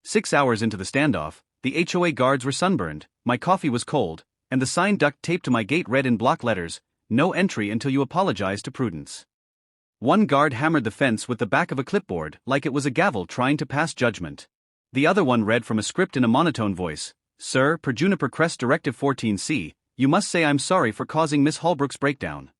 6 hours into the standoff, the HOA guards were sunburned, my coffee was cold, and the sign duct taped to my gate read in block letters, "No entry until you apologize to Prudence." One guard hammered the fence with the back of a clipboard like it was a gavel trying to pass judgment. The other one read from a script in a monotone voice, "Sir, per Juniper Crest Directive 14C, you must say I'm sorry for causing Miss Holbrook's breakdown."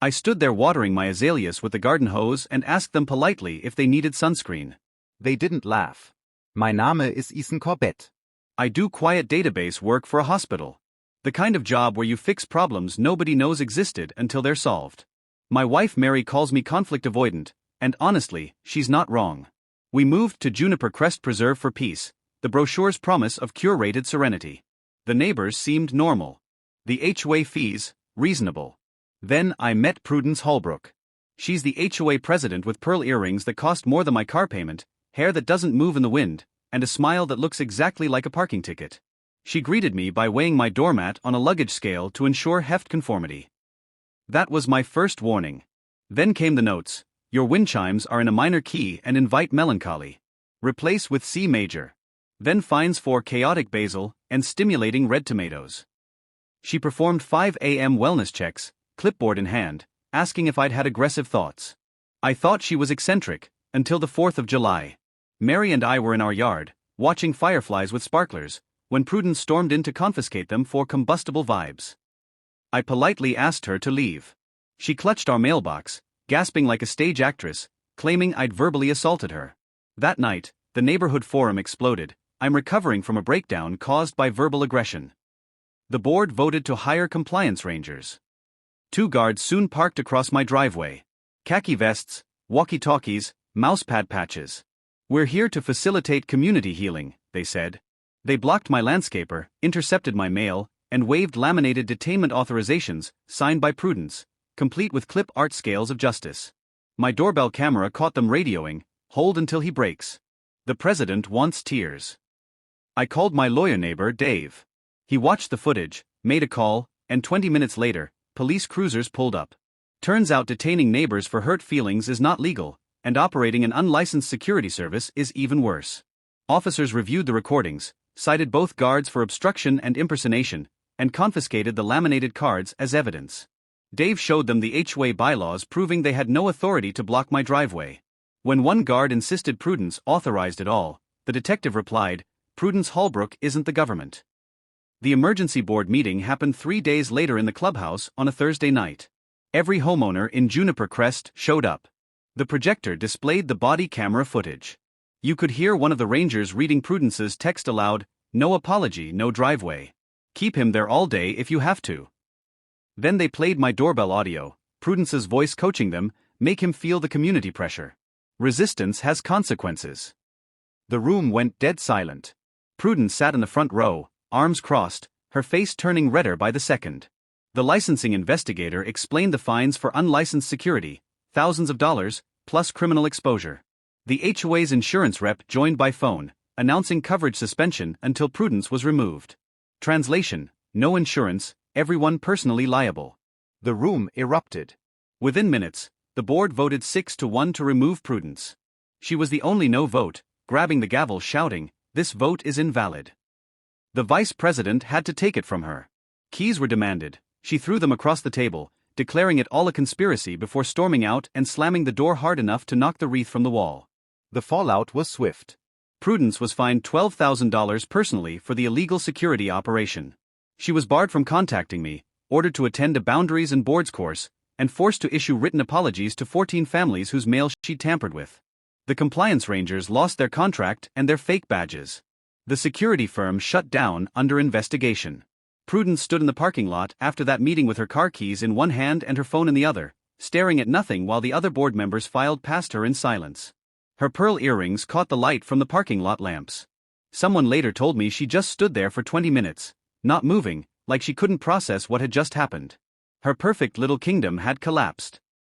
I stood there watering my azaleas with the garden hose and asked them politely if they needed sunscreen. They didn't laugh. Mein Name ist Ethan Corbett. I do quiet database work for a hospital. The kind of job where you fix problems nobody knows existed until they're solved. My wife Mary calls me conflict avoidant, and honestly, she's not wrong. We moved to Juniper Crest Preserve for Peace, the brochure's promise of curated serenity. The neighbors seemed normal. The HOA fees, reasonable. Then I met Prudence Holbrook. She's the HOA president with pearl earrings that cost more than my car payment, hair that doesn't move in the wind, and a smile that looks exactly like a parking ticket. She greeted me by weighing my doormat on a luggage scale to ensure heft conformity. That was my first warning. Then came the notes. Your wind chimes are in a minor key and invite melancholy. Replace with C major. Then fines for chaotic basil and stimulating red tomatoes. She performed 5 a.m. wellness checks, clipboard in hand, asking if I'd had aggressive thoughts. I thought she was eccentric, until the 4th of July. Mary and I were in our yard, watching fireflies with sparklers, when Prudence stormed in to confiscate them for combustible vibes. I politely asked her to leave. She clutched our mailbox, gasping like a stage actress, claiming I'd verbally assaulted her. That night, the neighborhood forum exploded. I'm recovering from a breakdown caused by verbal aggression. The board voted to hire compliance rangers. 2 guards soon parked across my driveway. Khaki vests, walkie-talkies, mousepad patches. "We're here to facilitate community healing," they said. They blocked my landscaper, intercepted my mail, and waved laminated detainment authorizations, signed by Prudence, complete with clip art scales of justice. My doorbell camera caught them radioing, "Hold until he breaks. The president wants tears." I called my lawyer neighbor, Dave. He watched the footage, made a call, and 20 minutes later, police cruisers pulled up. Turns out detaining neighbors for hurt feelings is not legal, and operating an unlicensed security service is even worse. Officers reviewed the recordings, cited both guards for obstruction and impersonation, and confiscated the laminated cards as evidence. Dave showed them the HOA bylaws proving they had no authority to block my driveway. When one guard insisted Prudence authorized it all, the detective replied, "Prudence Holbrook isn't the government." The emergency board meeting happened 3 days later in the clubhouse on a Thursday night. Every homeowner in Juniper Crest showed up. The projector displayed the body camera footage. You could hear one of the rangers reading Prudence's text aloud, "No apology, no driveway. Keep him there all day if you have to." Then they played my doorbell audio, Prudence's voice coaching them, "Make him feel the community pressure. Resistance has consequences." The room went dead silent. Prudence sat in the front row, arms crossed, her face turning redder by the second. The licensing investigator explained the fines for unlicensed security, thousands of dollars, plus criminal exposure. The HOA's insurance rep joined by phone, announcing coverage suspension until Prudence was removed. Translation: no insurance, everyone personally liable. The room erupted. Within minutes, the board voted 6-1 to remove Prudence. She was the only no vote, grabbing the gavel shouting, "This vote is invalid." The vice president had to take it from her. Keys were demanded. She threw them across the table, declaring it all a conspiracy before storming out and slamming the door hard enough to knock the wreath from the wall. The fallout was swift. Prudence was fined $12,000 personally for the illegal security operation. She was barred from contacting me, ordered to attend a boundaries and boards course, and forced to issue written apologies to 14 families whose mail she tampered with. The compliance rangers lost their contract and their fake badges. The security firm shut down under investigation. Prudence stood in the parking lot after that meeting with her car keys in one hand and her phone in the other, staring at nothing while the other board members filed past her in silence. Her pearl earrings caught the light from the parking lot lamps. Someone later told me she just stood there for 20 minutes, not moving, like she couldn't process what had just happened. Her perfect little kingdom had collapsed.